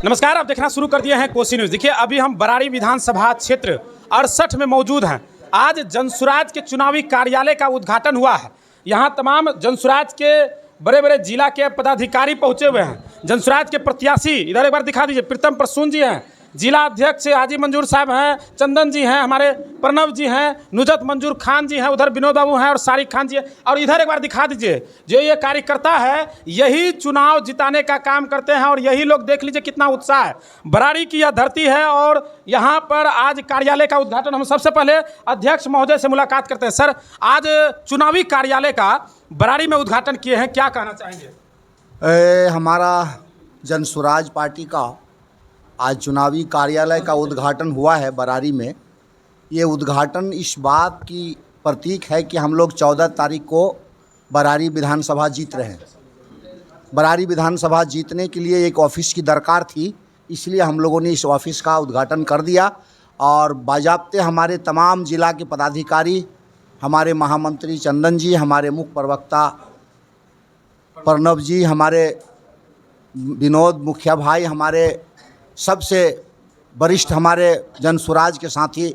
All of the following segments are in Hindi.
नमस्कार, आप देखना शुरू कर दिए हैं कोसी न्यूज़। देखिए, अभी हम बरारी विधानसभा क्षेत्र 68 में मौजूद हैं। आज जनसुराज के चुनावी कार्यालय का उद्घाटन हुआ है। यहाँ तमाम जनसुराज के बड़े बड़े जिला के पदाधिकारी पहुँचे हुए हैं। जनसुराज के प्रत्याशी इधर एक बार दिखा दीजिए, प्रीतम प्रसून जी हैं, जिला अध्यक्ष हाजी मंजूर साहब हैं, चंदन जी हैं, हमारे प्रणव जी हैं, नुजत मंजूर खान जी हैं, उधर विनोद बाबू हैं और सारिक खान जी हैं। और इधर एक बार दिखा दीजिए, जो ये कार्यकर्ता है यही चुनाव जिताने का काम करते हैं और यही लोग, देख लीजिए कितना उत्साह है। बरारी की यह धरती है और यहाँ पर आज कार्यालय का उद्घाटन। हम सबसे पहले अध्यक्ष महोदय से मुलाकात करते हैं। सर, आज चुनावी कार्यालय का बरारी में उद्घाटन किए हैं, क्या कहना चाहेंगे? हमारा जनसुराज पार्टी का आज चुनावी कार्यालय का उद्घाटन हुआ है बरारी में। ये उद्घाटन इस बात की प्रतीक है कि हम लोग 14 तारीख को बरारी विधानसभा जीत रहे हैं। बरारी विधानसभा जीतने के लिए एक ऑफिस की दरकार थी, इसलिए हम लोगों ने इस ऑफिस का उद्घाटन कर दिया। और बाजाब्ते हमारे तमाम जिला के पदाधिकारी, हमारे महामंत्री चंदन जी, हमारे मुख्य प्रवक्ता प्रणव जी, हमारे विनोद मुखिया भाई, हमारे सबसे वरिष्ठ हमारे जनसुराज के साथी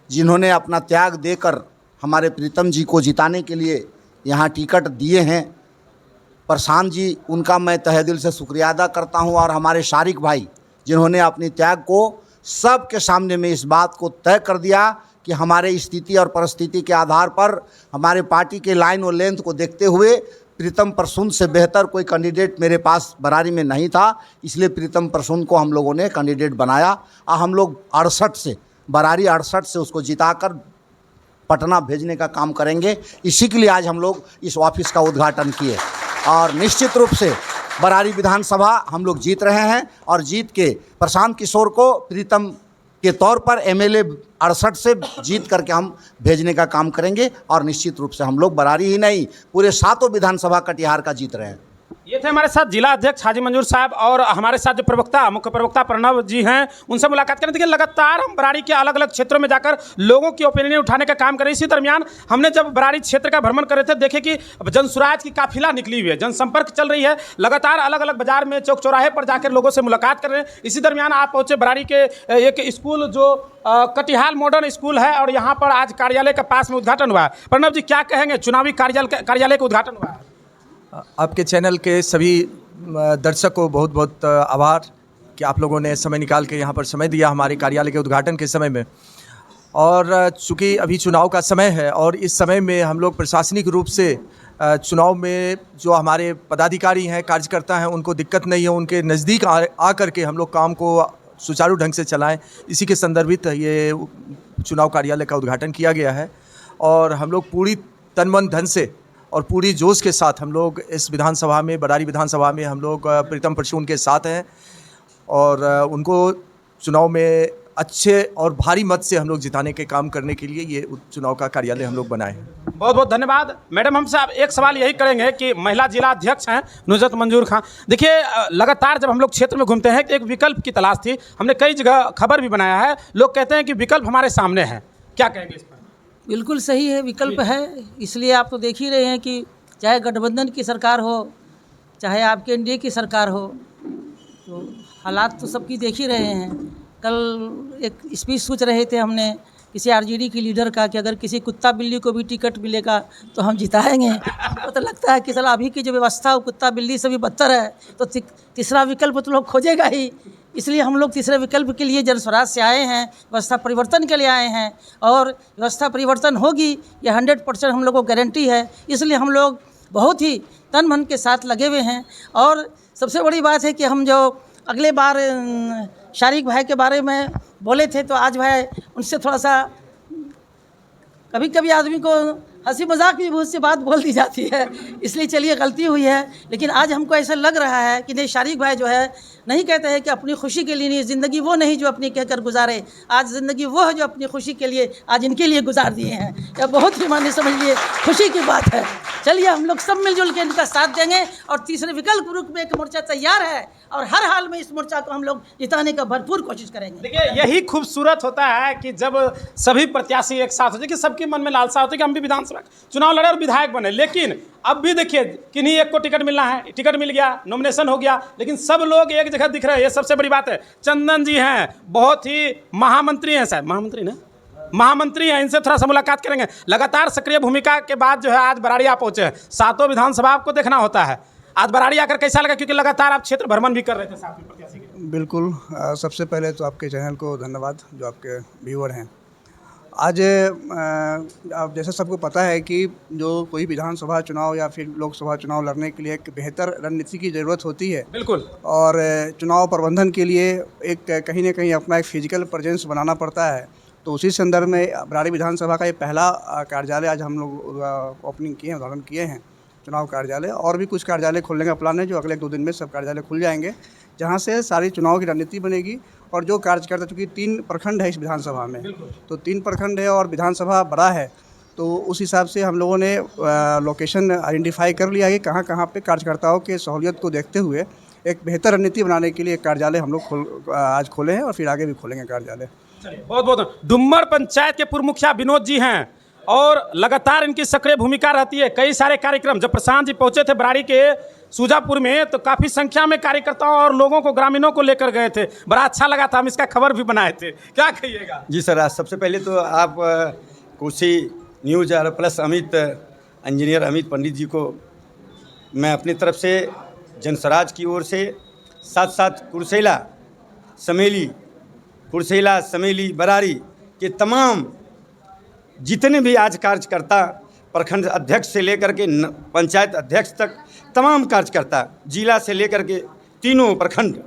जिन्होंने अपना त्याग देकर हमारे प्रीतम जी को जिताने के लिए यहाँ टिकट दिए हैं, प्रशांत जी, उनका मैं तहे दिल से शुक्रिया अदा करता हूँ। और हमारे सारिक भाई जिन्होंने अपनी त्याग को सबके सामने में इस बात को तय कर दिया कि हमारे स्थिति और परिस्थिति के आधार पर हमारे पार्टी के लाइन और लेंथ को देखते हुए प्रीतम प्रसून से बेहतर कोई कैंडिडेट मेरे पास बरारी में नहीं था, इसलिए प्रीतम प्रसून को हम लोगों ने कैंडिडेट बनाया। और हम लोग 68 से, बरारी 68 से उसको जिताकर पटना भेजने का काम करेंगे। इसी के लिए आज हम लोग इस ऑफिस का उद्घाटन किए और निश्चित रूप से बरारी विधानसभा हम लोग जीत रहे हैं। और जीत के प्रशांत किशोर को प्रीतम के तौर पर एमएलए 68 से जीत करके हम भेजने का काम करेंगे। और निश्चित रूप से हम लोग बरारी ही नहीं, पूरे 7 विधानसभा कटिहार का जीत रहे हैं। ये थे हमारे साथ जिला अध्यक्ष हाजी मंजूर साहब और हमारे साथ जो प्रवक्ता, मुख्य प्रवक्ता प्रणव जी हैं, उनसे मुलाकात करें। देखिए, लगातार हम बरारी के अलग अलग क्षेत्रों में जाकर लोगों की ओपिनियन उठाने का काम करें। इसी दरमियान हमने जब बरारी क्षेत्र का भ्रमण कर रहे थे, देखे कि जनसुराज की काफिला निकली हुई है, जनसंपर्क चल रही है। लगातार अलग अलग बाजार में, चौक चौराहे पर जाकर लोगों से मुलाकात कर रहे हैं। इसी दरमियान आप पहुँचे बरारी के एक स्कूल जो कटिहार मॉडर्न स्कूल है और यहाँ पर आज कार्यालय के पास में उद्घाटन हुआ है। प्रणव जी, क्या कहेंगे? चुनावी कार्यालय का उद्घाटन हुआ है। आपके चैनल के सभी दर्शक को बहुत बहुत आभार कि आप लोगों ने समय निकाल के यहाँ पर समय दिया हमारे कार्यालय के उद्घाटन के समय में। और चूँकि अभी चुनाव का समय है और इस समय में हम लोग प्रशासनिक रूप से चुनाव में जो हमारे पदाधिकारी हैं, कार्यकर्ता हैं, उनको दिक्कत नहीं है, उनके नज़दीक आ कर के हम लोग काम को सुचारू ढंग से चलाएं, इसी के संदर्भित ये चुनाव कार्यालय का उद्घाटन किया गया है। और हम लोग पूरी तन मन धन से और पूरी जोश के साथ हम लोग इस विधानसभा में, बरारी विधानसभा में हम लोग प्रीतम प्रसून के साथ हैं और उनको चुनाव में अच्छे और भारी मत से हम लोग जिताने के काम करने के लिए ये चुनाव का कार्यालय हम लोग बनाए हैं। बहुत बहुत धन्यवाद। मैडम, हमसे आप एक सवाल यही करेंगे कि महिला जिला अध्यक्ष हैं नुजत मंजूर खान। देखिए, लगातार जब हम लोग क्षेत्र में घूमते हैं, एक विकल्प की तलाश थी। हमने कई जगह खबर भी बनाया है, लोग कहते हैं कि विकल्प हमारे सामने है, क्या कहेंगे इस पर? बिल्कुल सही है, विकल्प है। इसलिए आप तो देख ही रहे हैं कि चाहे गठबंधन की सरकार हो, चाहे आपके एनडीए की सरकार हो, तो हालात तो सबकी देख ही रहे हैं। कल एक स्पीच सोच रहे थे हमने किसी आरजेडी की लीडर का कि अगर किसी कुत्ता बिल्ली को भी टिकट मिलेगा तो हम जिताएंगे। तो लगता है कि साला अभी की जो व्यवस्था वो कुत्ता बिल्ली से भी बदतर है, तो तीसरा विकल्प तो लोग खोजेगा ही। इसलिए हम लोग तीसरे विकल्प के लिए जनसुराज से आए हैं, व्यवस्था परिवर्तन के लिए आए हैं। और व्यवस्था परिवर्तन होगी, ये 100% हम लोग को गारंटी है। इसलिए हम लोग बहुत ही तन मन के साथ लगे हुए हैं। और सबसे बड़ी बात है कि हम जो अगले बार शारिक भाई के बारे में बोले थे, तो आज भाई उनसे थोड़ा सा, कभी कभी आदमी को हंसी मजाक में बहुत सी बात बोल दी जाती है, इसलिए चलिए गलती हुई है। लेकिन आज हमको ऐसा लग रहा है कि नहीं, शारिक भाई जो है नहीं कहते हैं कि अपनी खुशी के लिए नहीं, ज़िंदगी वो नहीं जो अपनी कहकर गुजारे, आज ज़िंदगी वो है जो अपनी खुशी के लिए आज इनके लिए गुजार दिए हैं। यह बहुत ही मानिए समझिए खुशी की बात है। चलिए हम लोग सब मिलजुल के इनका साथ देंगे और तीसरे विकल्प रूप में एक मोर्चा तैयार है और हर हाल में इस मोर्चा को हम लोग जिताने का भरपूर कोशिश करेंगे। देखिए, यही खूबसूरत होता है कि जब सभी प्रत्याशी एक साथ होते, कि सबके मन में लालसा होती है कि हम भी विधानसभा चुनाव लड़े और विधायक बने। लेकिन अब भी देखिए, किन्हीं एक को टिकट मिलना है, टिकट मिल गया, नॉमिनेशन हो गया, लेकिन सब लोग एक दिख रहे हैं, ये सबसे बड़ी बात है। चंदन जी हैं, बहुत ही महामंत्री हैं, शायद महामंत्री ना, महामंत्री हैं, इनसे थोड़ा सा मुलाकात करेंगे। लगातार सक्रिय भूमिका के बाद जो है आज बराड़ी आप पहुंचे हैं। 7 विधानसभा आपको देखना होता है, आज बराड़ी आकर कैसा लगा, क्योंकि लगातार आप क्षेत्र भ्रमण भी कर रहे थे साथ में प्रत्याशी के? बिल्कुल, सबसे पहले तो आपके चैनल को धन्यवाद, जो आपके व्यूअर हैं। आज आप जैसा सबको पता है कि जो कोई विधानसभा चुनाव या फिर लोकसभा चुनाव लड़ने के लिए एक बेहतर रणनीति की ज़रूरत होती है। बिल्कुल। और चुनाव प्रबंधन के लिए एक कहीं ना कहीं अपना एक फिजिकल प्रेजेंस बनाना पड़ता है। तो उसी संदर्भ में बराड़ी विधानसभा का ये पहला कार्यालय आज हम लोग ओपनिंग किए हैं, उद्घाटन किए हैं चुनाव कार्यालय। और भी कुछ कार्यालय खोलने का प्लान है, जो अगले 2 दिन में सब कार्यालय खुल जाएंगे, जहां से सारी चुनाव की रणनीति बनेगी। और जो कार्यकर्ता, चूँकि 3 प्रखंड है इस विधानसभा में, तो 3 प्रखंड है और विधानसभा बड़ा है, तो उस हिसाब से हम लोगों ने लोकेशन आइडेंटिफाई कर लिया है कि कहाँ कहाँ पे कार्यकर्ताओं के सहूलियत को देखते हुए एक बेहतर रणनीति बनाने के लिए एक कार्यालय हम लोग आज खोले हैं और फिर आगे भी खोलेंगे कार्यालय। बहुत बहुत। डुम्मर पंचायत के पूर्व मुखिया विनोद जी हैं और लगातार इनकी सक्रिय भूमिका रहती है। कई सारे कार्यक्रम, जब प्रशांत जी पहुंचे थे बराड़ी के सूजापुर में, तो काफ़ी संख्या में कार्यकर्ताओं और लोगों को, ग्रामीणों को लेकर गए थे। बड़ा अच्छा लगा था, हम इसका खबर भी बनाए थे। क्या कहिएगा? जी सर, आज सबसे पहले तो आप कोसी न्यूज़ और प्लस इंजीनियर अमित पंडित जी को मैं अपनी तरफ से जनस्वराज की ओर से, साथ साथ कुर्सेला समेली बराड़ी के तमाम जितने भी आज कार्यकर्ता, प्रखंड अध्यक्ष से लेकर के पंचायत अध्यक्ष तक, तमाम कार्यकर्ता जिला से लेकर के तीनों प्रखंड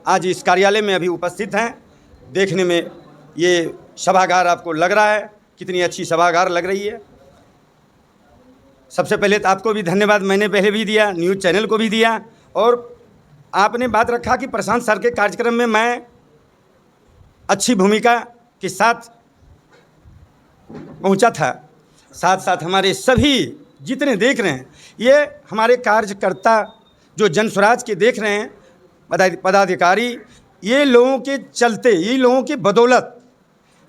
आज इस कार्यालय में अभी उपस्थित हैं। देखने में ये सभागार आपको लग रहा है, कितनी अच्छी सभागार लग रही है। सबसे पहले तो आपको भी धन्यवाद, मैंने पहले भी दिया, न्यूज़ चैनल को भी दिया। और आपने बात रखा कि प्रशांत सर के कार्यक्रम में मैं अच्छी भूमिका के साथ पहुंचा था। साथ साथ हमारे सभी जितने देख रहे हैं, ये हमारे कार्यकर्ता जो जनस्वराज के देख रहे हैं पदाधिकारी, ये लोगों के चलते, ये लोगों की बदौलत,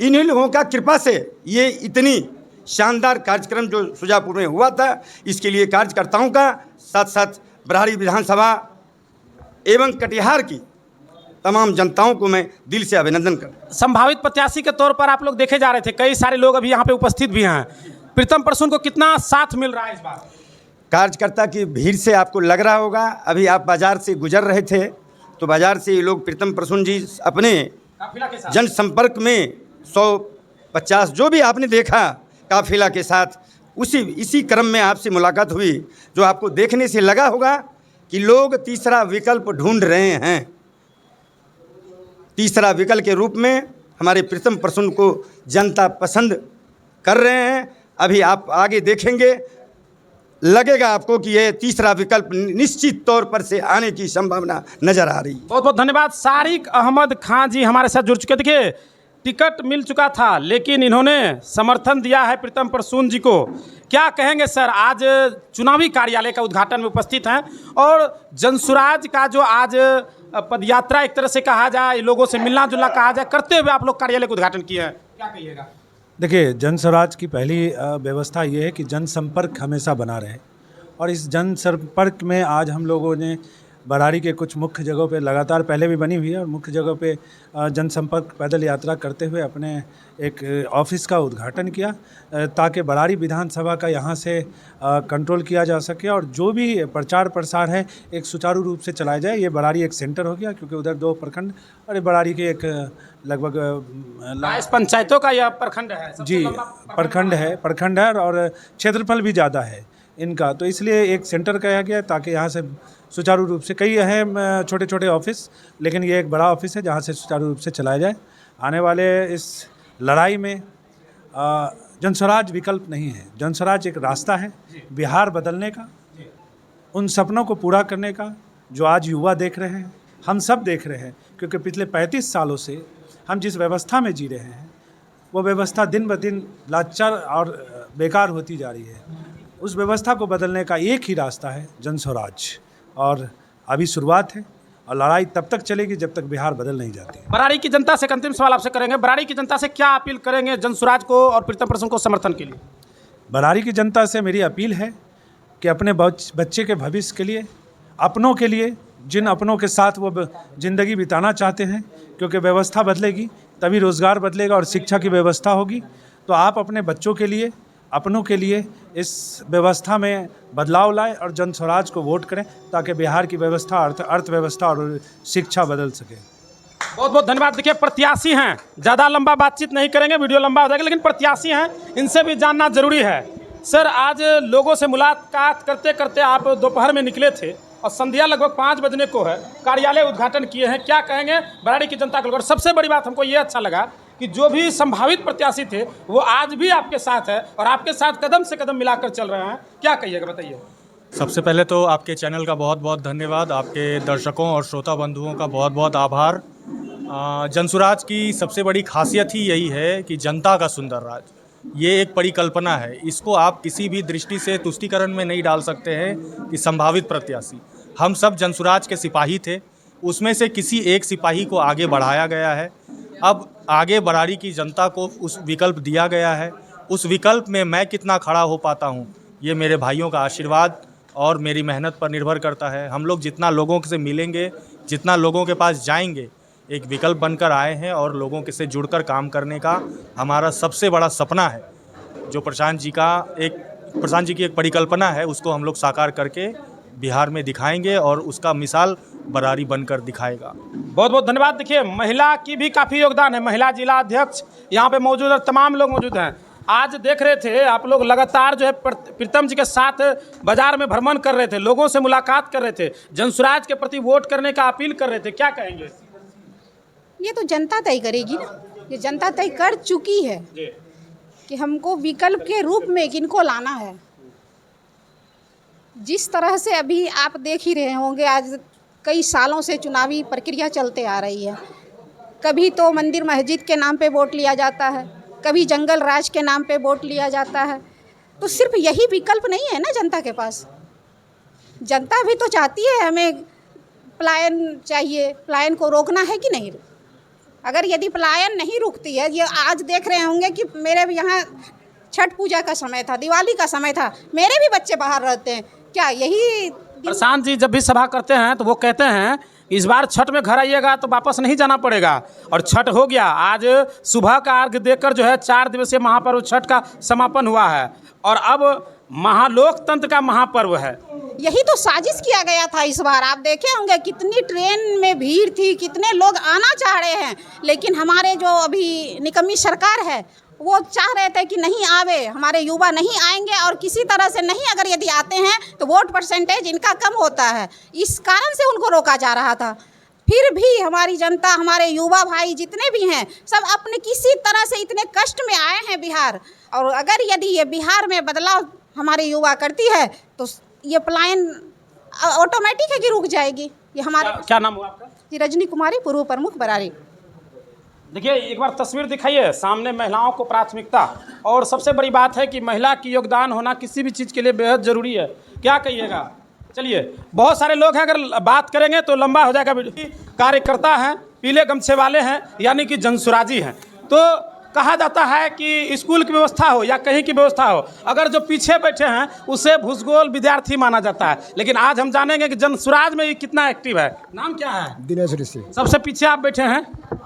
इन्हीं लोगों का कृपा से ये इतनी शानदार कार्यक्रम जो सुजापुर में हुआ था, इसके लिए कार्यकर्ताओं का, साथ साथ बराड़ी विधानसभा एवं कटिहार की तमाम जनताओं को मैं दिल से अभिनंदन करता। संभावित प्रत्याशी के तौर पर आप लोग देखे जा रहे थे, कई सारे लोग अभी यहाँ पे उपस्थित भी हैं। प्रीतम प्रसून को कितना साथ मिल रहा है इस बार? कार्यकर्ता की भीड़ से आपको लग रहा होगा, अभी आप बाजार से गुजर रहे थे तो बाजार से ये लोग प्रीतम प्रसून जी अपने जनसंपर्क में 150 जो भी आपने देखा काफिला के साथ, इसी क्रम में आपसे मुलाकात हुई, जो आपको देखने से लगा होगा कि लोग तीसरा विकल्प ढूंढ रहे हैं। तीसरा विकल्प के रूप में हमारे प्रीतम प्रसून को जनता पसंद कर रहे हैं। अभी आप आगे देखेंगे, लगेगा आपको कि ये तीसरा विकल्प निश्चित तौर पर से आने की संभावना नज़र आ रही। बहुत बहुत धन्यवाद। सारिक अहमद खान जी हमारे साथ जुड़ चुके। देखिए, टिकट मिल चुका था, लेकिन इन्होंने समर्थन दिया है प्रीतम प्रसून जी को। क्या कहेंगे सर, आज चुनावी कार्यालय का उद्घाटन में उपस्थित हैं और जनसुराज का जो आज पदयात्रा एक तरह से कहा जाए, लोगों से मिलना जुलना कहा जाए, करते हुए आप लोग कार्यालय का उद्घाटन किए हैं, क्या कहिएगा? देखिए, जनस्वराज की पहली व्यवस्था ये है कि जनसंपर्क हमेशा बना रहे, और इस जनसंपर्क में आज हम लोगों ने बराड़ी के कुछ मुख्य जगहों पे, लगातार पहले भी बनी हुई है, और मुख्य जगहों पे जनसंपर्क पैदल यात्रा करते हुए अपने एक ऑफिस का उद्घाटन किया, ताकि बराड़ी विधानसभा का यहाँ से कंट्रोल किया जा सके और जो भी प्रचार प्रसार है एक सुचारू रूप से चलाया जाए। ये बराड़ी एक सेंटर हो गया, क्योंकि उधर 2 प्रखंड और ये बराड़ी के एक लगभग 22 पंचायतों का यह प्रखंड है। जी, प्रखंड है और क्षेत्रफल भी ज़्यादा है इनका, तो इसलिए एक सेंटर कहा गया ताकि यहाँ से सुचारू रूप से, कई हैं छोटे छोटे ऑफिस, लेकिन ये एक बड़ा ऑफिस है जहाँ से सुचारू रूप से चलाया जाए। आने वाले इस लड़ाई में जनस्वराज विकल्प नहीं है, जनस्वराज एक रास्ता है बिहार बदलने का, उन सपनों को पूरा करने का जो आज युवा देख रहे हैं, हम सब देख रहे हैं। क्योंकि पिछले 35 सालों से हम जिस व्यवस्था में जी रहे हैं, वो व्यवस्था दिन ब दिन लाचार और बेकार होती जा रही है। उस व्यवस्था को बदलने का एक ही रास्ता है, जनस्वराज, और अभी शुरुआत है और लड़ाई तब तक चलेगी जब तक बिहार बदल नहीं जाती। बराड़ी की जनता से अंतिम सवाल आपसे करेंगे, बराड़ी की जनता से क्या अपील करेंगे जनस्वराज को और प्रीतम प्रसून को समर्थन के लिए? बराड़ी की जनता से मेरी अपील है कि अपने बच्चे के भविष्य के लिए, अपनों के लिए, जिन अपनों के साथ वो ज़िंदगी बिताना चाहते हैं, क्योंकि व्यवस्था बदलेगी तभी रोज़गार बदलेगा और शिक्षा की व्यवस्था होगी। तो आप अपने बच्चों के लिए, अपनों के लिए इस व्यवस्था में बदलाव लाएं और जन स्वराज को वोट करें, ताकि बिहार की व्यवस्था, अर्थव्यवस्था और शिक्षा बदल सके। बहुत बहुत धन्यवाद। देखिए, प्रत्याशी हैं, ज़्यादा लंबा बातचीत नहीं करेंगे, वीडियो लंबा हो जाएगा, लेकिन प्रत्याशी हैं, इनसे भी जानना जरूरी है। सर, आज लोगों से मुलाकात करते करते आप दोपहर में निकले थे और संध्या लगभग 5 बजने को है, कार्यालय उद्घाटन किए हैं, क्या कहेंगे बराड़ी की जनता को? और सबसे बड़ी बात हमको ये अच्छा लगा कि जो भी संभावित प्रत्याशी थे वो आज भी आपके साथ है और आपके साथ कदम से कदम मिलाकर चल रहे हैं, क्या कहिएगा, बताइए। सबसे पहले तो आपके चैनल का बहुत बहुत धन्यवाद, आपके दर्शकों और श्रोता बंधुओं का बहुत बहुत आभार। जनसुराज की सबसे बड़ी खासियत ही यही है कि जनता का सुंदर राज, ये एक परिकल्पना है। इसको आप किसी भी दृष्टि से तुष्टीकरण में नहीं डाल सकते हैं कि संभावित प्रत्याशी। हम सब जनसुराज के सिपाही थे, उसमें से किसी एक सिपाही को आगे बढ़ाया गया है। अब आगे बराड़ी की जनता को उस विकल्प दिया गया है। उस विकल्प में मैं कितना खड़ा हो पाता हूँ, ये मेरे भाइयों का आशीर्वाद और मेरी मेहनत पर निर्भर करता है। हम लोग जितना लोगों से मिलेंगे, जितना लोगों के पास जाएंगे, एक विकल्प बनकर आए हैं और लोगों के से जुड़कर काम करने का हमारा सबसे बड़ा सपना है। जो प्रशांत जी की एक परिकल्पना है, उसको हम लोग साकार करके बिहार में दिखाएंगे और उसका मिसाल बराड़ी बनकर दिखाएगा। बहुत बहुत धन्यवाद। देखिए, महिला की भी काफ़ी योगदान है, महिला जिला अध्यक्ष यहाँ पे मौजूद है, तमाम लोग मौजूद हैं। आज देख रहे थे आप लोग लगातार जो है प्रीतम जी के साथ बाजार में भ्रमण कर रहे थे, लोगों से मुलाकात कर रहे थे, जनसुराज के प्रति वोट करने का अपील कर रहे थे, क्या कहेंगे? ये तो जनता तय करेगी ना, ये जनता तय कर चुकी है कि हमको विकल्प के रूप में किनको लाना है। जिस तरह से अभी आप देख ही रहे होंगे, आज कई सालों से चुनावी प्रक्रिया चलते आ रही है। कभी तो मंदिर मस्जिद के नाम पे वोट लिया जाता है, कभी जंगल राज के नाम पे वोट लिया जाता है। तो सिर्फ यही विकल्प नहीं है ना जनता के पास। जनता भी तो चाहती है, हमें पलायन चाहिए, पलायन को रोकना है कि नहीं। अगर यदि पलायन नहीं रुकती है, ये आज देख रहे होंगे कि मेरे भी यहाँ छठ पूजा का समय था, दिवाली का समय था, मेरे भी बच्चे बाहर रहते हैं। क्या यही प्रशांत जी जब भी सभा करते हैं तो वो कहते हैं इस बार छठ में घर आइएगा तो वापस नहीं जाना पड़ेगा, और छठ हो गया। आज सुबह का अर्घ देकर जो है 4 दिवसीय महापर्व छठ का समापन हुआ है और अब महालोकतंत्र का महापर्व है। यही तो साजिश किया गया था इस बार। आप देखे होंगे कितनी ट्रेन में भीड़ थी, कितने लोग आना चाह रहे हैं, लेकिन हमारे जो अभी निकम्मी सरकार है वो चाह रहे थे कि नहीं आवे, हमारे युवा नहीं आएंगे और किसी तरह से नहीं, अगर यदि आते हैं तो वोट परसेंटेज इनका कम होता है, इस कारण से उनको रोका जा रहा था। फिर भी हमारी जनता, हमारे युवा भाई जितने भी हैं, सब अपने किसी तरह से इतने कष्ट में आए हैं बिहार। और अगर यदि ये बिहार में बदलाव हमारे युवा करती है तो ये पलायन ऑटोमेटिक है कि रुक जाएगी। ये हमारे क्या नाम हुआ आपका? जी, रजनी कुमारी, पूर्व प्रमुख बराड़ी। देखिए, एक बार तस्वीर दिखाइए सामने, महिलाओं को प्राथमिकता, और सबसे बड़ी बात है कि महिला की योगदान होना किसी भी चीज़ के लिए बेहद ज़रूरी है। क्या कहिएगा? चलिए, बहुत सारे लोग हैं, अगर बात करेंगे तो लंबा हो जाएगा। कार्यकर्ता हैं, पीले गमछे वाले हैं, यानी कि जनसुराजी हैं। तो कहा जाता है कि स्कूल की व्यवस्था हो या कहीं की व्यवस्था हो, अगर जो पीछे बैठे हैं उसे भूसगोल विद्यार्थी माना जाता है। लेकिन आज हम जानेंगे कि जनसुराज में ये कितना एक्टिव है। नाम क्या है? दिनेश ऋषि। सबसे पीछे आप बैठे हैं,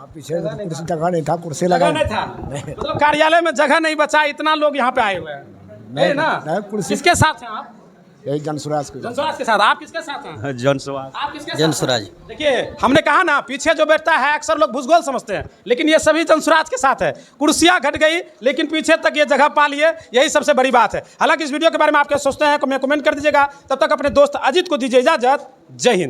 पीछे कुर्सी जगह नहीं था, कुर्सी लगा नहीं था, मतलब कार्यालय में जगह नहीं बचा, इतना लोग यहाँ पे आए हुए हैं। नहीं ना, कुर्सी। किसके साथ हैं आप? यही जनसुराज के के साथ। आप किसके साथ हैं? जनसुराज। आप किसके साथ? जनसुराज। देखिए, हमने कहा ना, पीछे जो बैठता है अक्सर लोग भूसगोल समझते हैं, लेकिन ये सभी जनसुराज के साथ है। कुर्सियां घट गई लेकिन पीछे तक ये जगह पा लिए, यही सबसे बड़ी बात है। हालांकि इस वीडियो के बारे में आप क्या सोचते हैं कमेंट कर दीजिएगा। तब तक अपने दोस्त अजीत को दीजिए इजाजत। जय हिंद।